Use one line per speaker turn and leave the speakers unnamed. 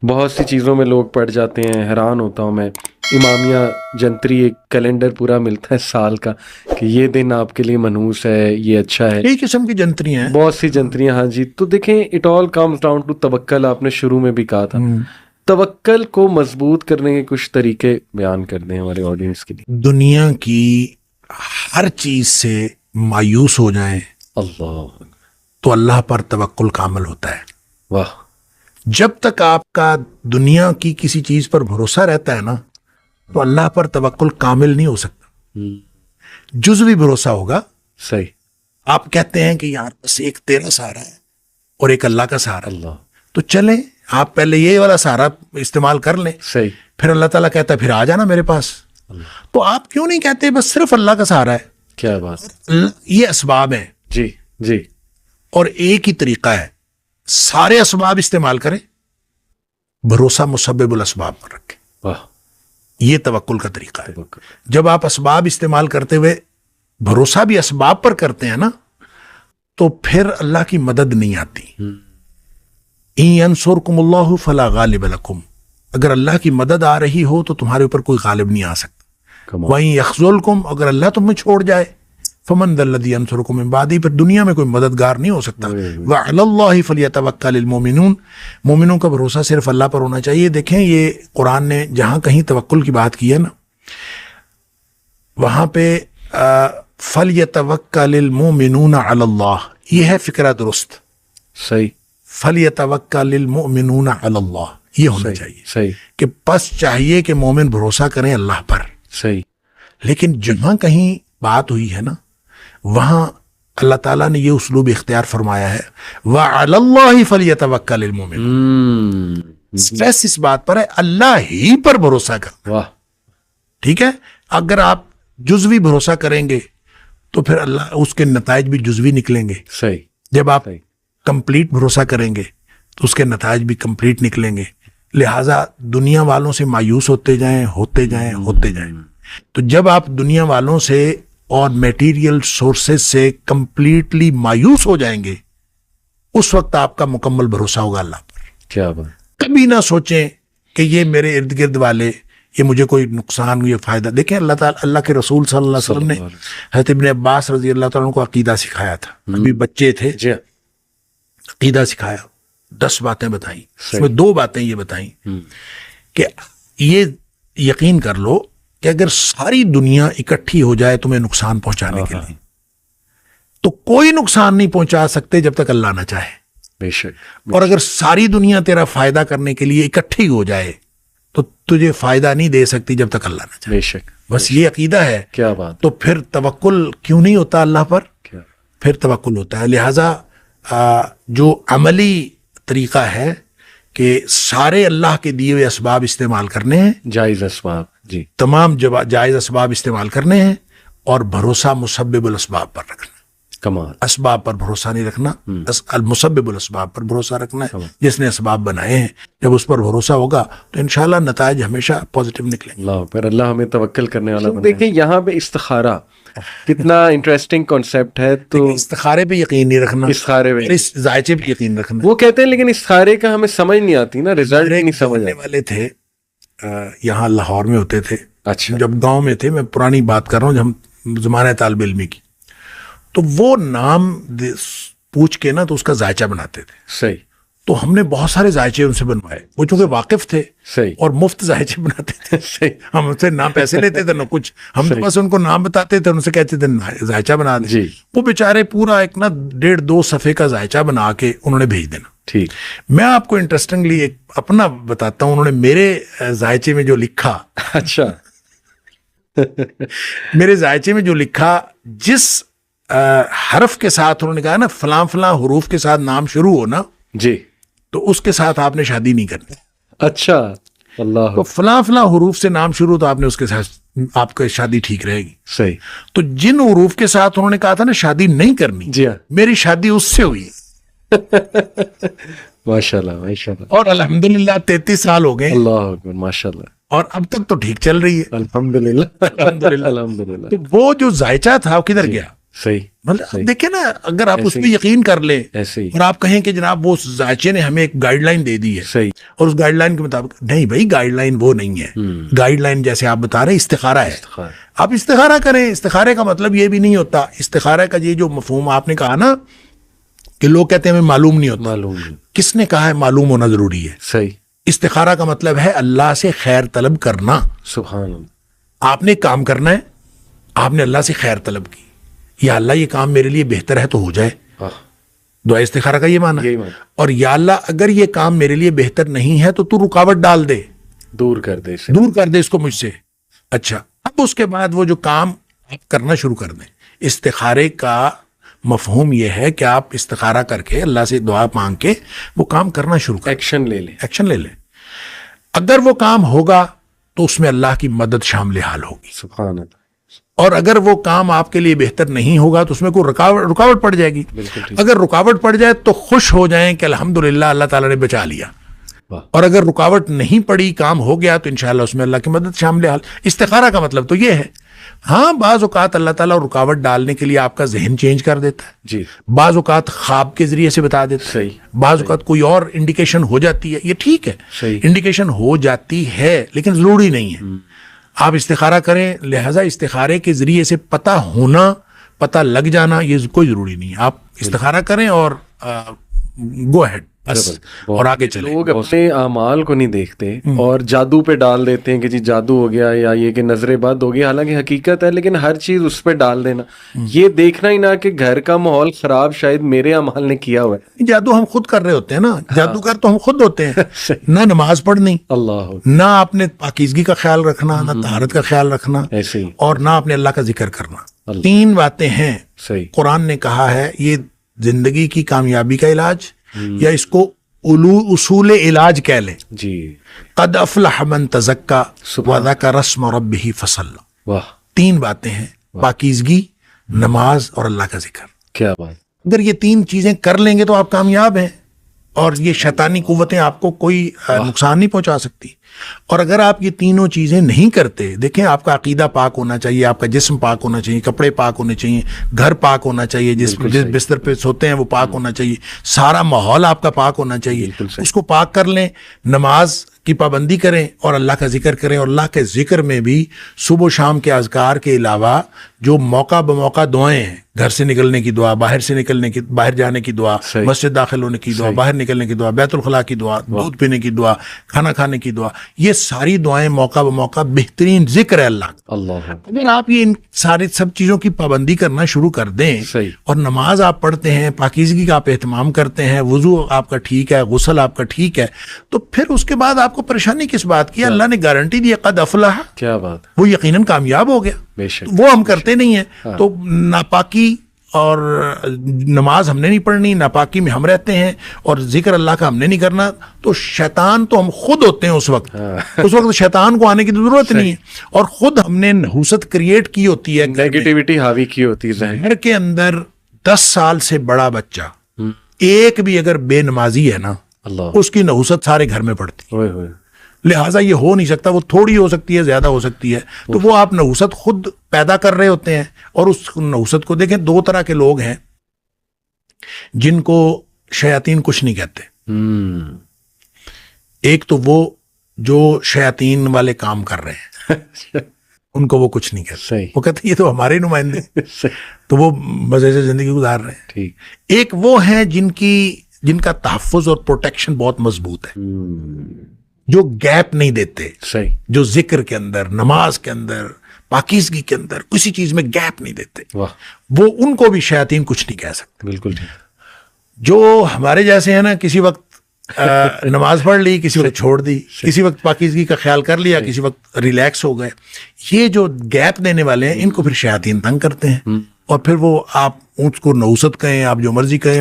بہت سی چیزوں میں لوگ پڑ جاتے ہیں، حیران ہوتا ہوں میں. امامیہ جنتری ایک کیلنڈر پورا ملتا ہے سال کا کہ یہ دن آپ کے لیے منحوس ہے، یہ اچھا ہے.
کئی قسم کی جنتریاں ہیں،
بہت سی جنتریاں. ہاں جی. تو دیکھیں it all comes down to توکل. آپ نے شروع میں بھی کہا تھا توکل کو مضبوط کرنے کے کچھ طریقے بیان کر دیں ہمارے آڈینس کے لیے.
دنیا کی ہر چیز سے مایوس ہو جائیں
اللہ
تو اللہ پر توکل کامل ہوتا ہے.
واہ.
جب تک آپ کا دنیا کی کسی چیز پر بھروسہ رہتا ہے نا تو اللہ پر توکل کامل نہیں ہو سکتا. جزوی بھروسہ ہوگا.
صحیح.
آپ کہتے ہیں کہ یار بس ایک تیرا سہارا ہے اور ایک اللہ کا سہارا.
اللہ.
تو چلیں آپ پہلے یہ والا سہارا استعمال کر لیں.
صحیح.
پھر اللہ تعالیٰ کہتا ہے پھر آ جانا میرے پاس. تو آپ کیوں نہیں کہتے بس صرف اللہ کا سہارا ہے؟
کیا بات.
یہ اسباب ہیں
جی جی.
اور ایک ہی طریقہ ہے، سارے اسباب استعمال کریں، بھروسہ مسبب الاسباب پر رکھیں.
واہ.
یہ توکل کا طریقہ ہے. جب آپ اسباب استعمال کرتے ہوئے بھروسہ بھی اسباب پر کرتے ہیں نا تو پھر اللہ کی مدد نہیں آتی. ان ینصرکم اللہ فلا غالب لکم. اگر اللہ کی مدد آ رہی ہو تو تمہارے اوپر کوئی غالب نہیں آ سکتا. وَإِن يَخْذُلْكُمْ. اگر اللہ تمہیں چھوڑ جائے فَمَنْ ذَا الَّذِي يَنصُرُكُم مِّن بَعْدِهِ. پھر دنیا میں کوئی مددگار نہیں ہو سکتا. وَعَلَى اللَّهِ فَلْيَتَوَكَّلِ الْمُؤْمِنُونَ. مومنوں کا بھروسہ صرف اللہ پر ہونا چاہیے. دیکھیں یہ قرآن نے جہاں کہیں توکل کی بات کی ہے نا وہاں پہ فَلْيَتَوَكَّلِ الْمُؤْمِنُونَ عَلَى اللَّهِ. یہ ہے فکرہ درست.
صحیح.
فَلْيَتَوَكَّلِ الْمُؤْمِنُونَ عَلَى اللَّهِ. یہ ہونا چاہیے.
صحیح.
کہ بس چاہیے کہ مومن بھروسہ کریں اللہ پر.
صحیح.
لیکن جہاں کہیں بات ہوئی ہے نا وہاں اللہ تعالیٰ نے یہ اسلوب اختیار فرمایا ہے وَعَلَى اللَّهِ فَلْيَتَوَكَّلِ الْمُؤْمِنُونَ. اسٹریس اس بات پر ہے اللہ ہی پر بھروسہ کرنا.
واہ.
ٹھیک ہے. اگر آپ جزوی بھروسہ کریں گے تو پھر اللہ اس کے نتائج بھی جزوی نکلیں گے.
صحیح.
جب آپ کمپلیٹ بھروسہ کریں گے تو اس کے نتائج بھی کمپلیٹ نکلیں گے. لہٰذا دنیا والوں سے مایوس ہوتے جائیں ہوتے جائیں ہوتے جائیں. تو جب آپ دنیا والوں سے اور میٹیریل سورسز سے کمپلیٹلی مایوس ہو جائیں گے اس وقت آپ کا مکمل بھروسہ ہوگا اللہ پر.
کیا بات.
کبھی نہ سوچیں کہ یہ میرے ارد گرد والے یہ مجھے کوئی نقصان یہ فائدہ. دیکھیں اللہ تعالیٰ اللہ کے رسول صلی اللہ علیہ وسلم نے حضرت ابن عباس رضی اللہ تعالیٰ عنہ کو عقیدہ سکھایا تھا. ابھی بچے تھے. عقیدہ سکھایا 10 باتیں بتائیں. اس میں 2 باتیں یہ بتائیں کہ یہ یقین کر لو کہ اگر ساری دنیا اکٹھی ہو جائے تمہیں نقصان پہنچانے کے لیے تو کوئی نقصان نہیں پہنچا سکتے جب تک اللہ نہ چاہے.
بے شک.
اور اگر ساری دنیا تیرا فائدہ کرنے کے لیے اکٹھی ہو جائے تو تجھے فائدہ نہیں دے سکتی جب تک اللہ نہ چاہے.
بے شک.
بس یہ عقیدہ ہے.
کیا بات.
تو پھر توکل کیوں نہیں ہوتا اللہ پر؟ پھر توکل ہوتا ہے. لہٰذا جو عملی طریقہ ہے کہ سارے اللہ کے دیے ہوئے اسباب استعمال کرنے ہیں. جائز
اسباب. جی.
تمام جائز اسباب استعمال کرنے ہیں اور بھروسہ مسبب الاسباب پر رکھنا.
کمال.
اسباب پر بھروسہ نہیں رکھنا. المسبب الاسباب پر بھروسہ رکھنا ہے. جس نے اسباب بنائے ہیں جب اس پر بھروسہ ہوگا تو انشاءاللہ نتائج ہمیشہ پازیٹیو نکلیں گے.
اللہ پر اللہ ہمیں توکل کرنے والا بنائے. دیکھیں یہاں پہ استخارہ کتنا انٹرسٹنگ کانسیپٹ ہے. تو
استخارے پہ یقین نہیں رکھنا.
استخارے پہ
اس ذائچے پہ یقین رکھنا.
وہ کہتے ہیں لیکن استخارے کا ہمیں سمجھ نہیں آتی نا. رزلٹ نہیں سمجھ
آنے والے تھے یہاں لاہور میں ہوتے تھے.
اچھا.
جب گاؤں میں تھے, میں پرانی بات کر رہا ہوں جب ہم زمانہ طالب علمی کی, تو وہ نام پوچھ کے نا تو اس کا ذائچہ بناتے تھے.
صحیح.
تو ہم نے بہت سارے ذائچے ان سے بنوائے. وہ چونکہ واقف تھے
صحیح
اور مفت ذائچے بناتے تھے.
صحیح.
ہم ان سے نہ پیسے لیتے تھے نہ کچھ. ہم تو بس ان کو نام بتاتے تھے, ان سے کہتے تھے ذائچہ بنا دیں.
جی.
وہ بیچارے پورا ایک نا 1.5-2 صفحے کا ذائچہ بنا کے انہوں نے بھیج دینا.
ٹھیک.
میں آپ کو انٹرسٹنگلی ایک اپنا بتاتا ہوں. انہوں نے میرے ذائچے میں جو لکھا,
اچھا
میرے ذائچے میں جو لکھا, جس حرف کے ساتھ انہوں نے کہا نا فلاں فلاں حروف کے ساتھ نام شروع ہو نا
جی, تو
اس کے ساتھ آپ نے شادی نہیں کرنی.
اچھا. اللہ.
تو فلاں فلاں حروف سے نام شروع تو آپ نے اس کے ساتھ آپ کی شادی ٹھیک رہے گی.
صحیح.
تو جن حروف کے ساتھ انہوں نے کہا تھا نا شادی نہیں کرنی,
جی ہاں,
میری شادی اس سے ہوئی.
ماشاءاللہ ماشاءاللہ.
اور الحمدللہ 33 سال ہو گئے.
اللہ اکبر ماشاءاللہ.
اور اب تک تو ٹھیک چل رہی ہے
الحمدللہ. الحمدللہ.
تو وہ جو ذائچہ تھا وہ کدھر گیا؟
صحیح.
مطلب دیکھیں نا، اگر آپ اس پہ یقین کر لیں
ایسے ہی
اور آپ کہیں کہ جناب وہ ذائچے نے ہمیں ایک گائیڈ لائن دے دی ہے
صحیح.
اور اس گائیڈ لائن کے مطابق، نہیں بھائی گائیڈ لائن وہ نہیں ہے. گائیڈ لائن جیسے آپ بتا رہے ہیں استخارہ ہے، آپ استخارہ کریں. استخارے کا مطلب یہ بھی نہیں ہوتا، استخارہ کا یہ جو مفہوم آپ نے کہا نا کہ لوگ کہتے ہیں ہمیں معلوم نہیں ہوتا،
معلوم نہیں.
کس نے کہا ہے معلوم ہونا ضروری ہے؟
صحیح.
استخارہ کا مطلب ہے اللہ سے خیر طلب کرنا.
سبحان اللہ.
آپ نے ایک کام کرنا ہے، آپ نے اللہ سے خیر طلب کی، یا اللہ یہ کام میرے لیے بہتر ہے تو ہو جائے. دعا استخارہ کا یہ معنی ہے. اور یا اللہ اگر یہ کام میرے لیے بہتر نہیں ہے تو تو رکاوٹ ڈال دے،
دور کر دے اسے،
دور کر دے اس کو مجھ سے. اچھا، اب اس کے بعد وہ جو کام آپ کرنا شروع کر دیں. استخارے کا مفہوم یہ ہے کہ آپ استخارہ کر کے اللہ سے دعا مانگ کے وہ کام کرنا شروع کریں،
ایکشن لے لیں.
ایکشن لے لیں. اگر وہ کام ہوگا تو اس میں اللہ کی مدد شامل حال ہوگی.
سبحان اللہ.
اور اگر وہ کام آپ کے لیے بہتر نہیں ہوگا تو اس میں کوئی رکاوٹ پڑ جائے گی. اگر رکاوٹ پڑ جائے تو خوش ہو جائیں کہ الحمدللہ اللہ تعالیٰ نے بچا لیا. اور اگر رکاوٹ نہیں پڑی، کام ہو گیا، تو انشاءاللہ اس میں اللہ کی مدد شامل حال. استخارہ کا مطلب تو یہ ہے. ہاں بعض اوقات اللہ تعالیٰ رکاوٹ ڈالنے کے لیے آپ کا ذہن چینج کر دیتا ہے
جی.
بعض اوقات خواب کے ذریعے سے بتا دیتا ہے. بعض اوقات کوئی اور انڈیکیشن ہو جاتی ہے. یہ ٹھیک ہے، انڈیکیشن ہو جاتی ہے لیکن ضروری نہیں ہے. آپ استخارہ کریں، لہذا استخارے کے ذریعے سے پتہ ہونا، پتہ لگ جانا یہ کوئی ضروری نہیں ہے. آپ استخارہ کریں اور گو ہیڈ بس، اور آگے چلیں.
لوگ اپنے اعمال کو نہیں دیکھتے اور جادو پہ ڈال دیتے ہیں کہ جی جادو ہو گیا یا یہ کہ نظر بد ہو گیا. حالانکہ حقیقت ہے، لیکن ہر چیز اس پہ ڈال دینا، یہ دیکھنا ہی نہ کہ گھر کا ماحول خراب شاید میرے اعمال نے کیا ہوا ہے.
جادو ہم خود کر رہے ہوتے ہیں نا، جادوگر تو ہم خود ہوتے ہیں. نہ نماز پڑھنی،
اللہ،
نہ اپنے پاکیزگی کا خیال رکھنا، نہ طہارت کا خیال رکھنا،
ایسے ہی،
اور نہ اپنے اللہ کا ذکر کرنا. تین باتیں ہیں.
صحیح.
قرآن نے کہا ہے یہ زندگی کی کامیابی کا علاج، یا اس کو اصول علاج کہہ لیں.
جی.
قد افلح من تزکا وذکر اسم ربہ فصلی.
واہ،
تین باتیں ہیں، پاکیزگی، نماز اور اللہ کا ذکر.
کیا بات.
اگر یہ تین چیزیں کر لیں گے تو آپ کامیاب ہیں، اور یہ شیطانی قوتیں آپ کو کوئی نقصان نہیں پہنچا سکتی. اور اگر آپ یہ تینوں چیزیں نہیں کرتے، دیکھیں آپ کا عقیدہ پاک ہونا چاہیے، آپ کا جسم پاک ہونا چاہیے، کپڑے پاک ہونے چاہیے، گھر پاک ہونا چاہیے، جس بستر پہ سوتے ہیں وہ پاک ہونا چاہیے، سارا ماحول آپ کا پاک ہونا چاہیے. اس کو پاک کر لیں، نماز کی پابندی کریں اور اللہ کا ذکر کریں. اور اللہ کے ذکر میں بھی صبح و شام کے اذکار کے علاوہ جو موقع بموقع دعائیں ہیں، گھر سے نکلنے کی دعا، باہر جانے کی دعا، مسجد داخل ہونے کی دعا، باہر نکلنے کی دعا، بیت الخلاء کی دعا، دودھ پینے کی دعا، کھانا کھانے کی دعا، یہ ساری دعائیں موقع بموقع بہترین ذکر ہے اللہ. اگر آپ یہ ان سب چیزوں کی پابندی کرنا شروع کر دیں اور نماز آپ پڑھتے ہیں، پاکیزگی کا آپ اہتمام کرتے ہیں، وضو آپ کا ٹھیک ہے، غسل آپ کا ٹھیک ہے، تو پھر اس کے بعد آپ کو پریشانی کس بات کی؟ اللہ نے گارنٹی دی قد افلح.
کیا بات.
وہ یقیناً کامیاب ہو گیا. وہ ہم کرتے نہیں ہیں. تو ناپاکی اور نماز ہم نے نہیں پڑھنی، ناپاکی میں ہم رہتے ہیں، اور ذکر اللہ کا ہم نے نہیں کرنا، تو شیطان تو ہم خود ہوتے ہیں. اس وقت شیطان کو آنے کی ضرورت نہیں ہے، اور خود ہم نے نحوست کریٹ کی ہوتی ہے،
نیگیٹیوٹی حاوی کی ہوتی ہے.
گھر کے اندر 10 سال سے بڑا بچہ ایک بھی اگر بے نمازی ہے نا، اس کی نحوست سارے گھر میں پڑتی ہے. لہٰذا یہ ہو نہیں سکتا. وہ تھوڑی ہو سکتی ہے، زیادہ ہو سکتی ہے. تو وہ آپ نحوست خود پیدا کر رہے ہوتے ہیں. اور اس نحوست کو دیکھیں، 2 طرح کے لوگ ہیں جن کو شیاطین کچھ نہیں کہتے. ایک تو وہ جو شیاطین والے کام کر رہے ہیں، ان کو وہ کچھ نہیں کہتے. وہ کہتے ہیں یہ تو ہمارے نمائندے، تو وہ مزے سے زندگی گزار رہے ہیں. ایک وہ ہیں جن کا تحفظ اور پروٹیکشن بہت مضبوط ہے، جو گیپ نہیں دیتے. جو ذکر کے اندر، نماز کے اندر، پاکیزگی کے اندر کسی چیز میں گیپ نہیں دیتے. وہ ان کو بھی شیاطین کچھ نہیں کہہ سکتے. بالکل. جو ہمارے جیسے ہیں نا، کسی وقت نماز پڑھ لی، کسی وقت چھوڑ دی، کسی وقت پاکیزگی کا خیال کر لیا، کسی وقت ریلیکس ہو گئے. یہ جو گیپ دینے والے ہیں، ان کو پھر شیاطین تنگ کرتے ہیں. اور پھر وہ آپ اس کو نحوست کہیں، آپ جو مرضی کہیں،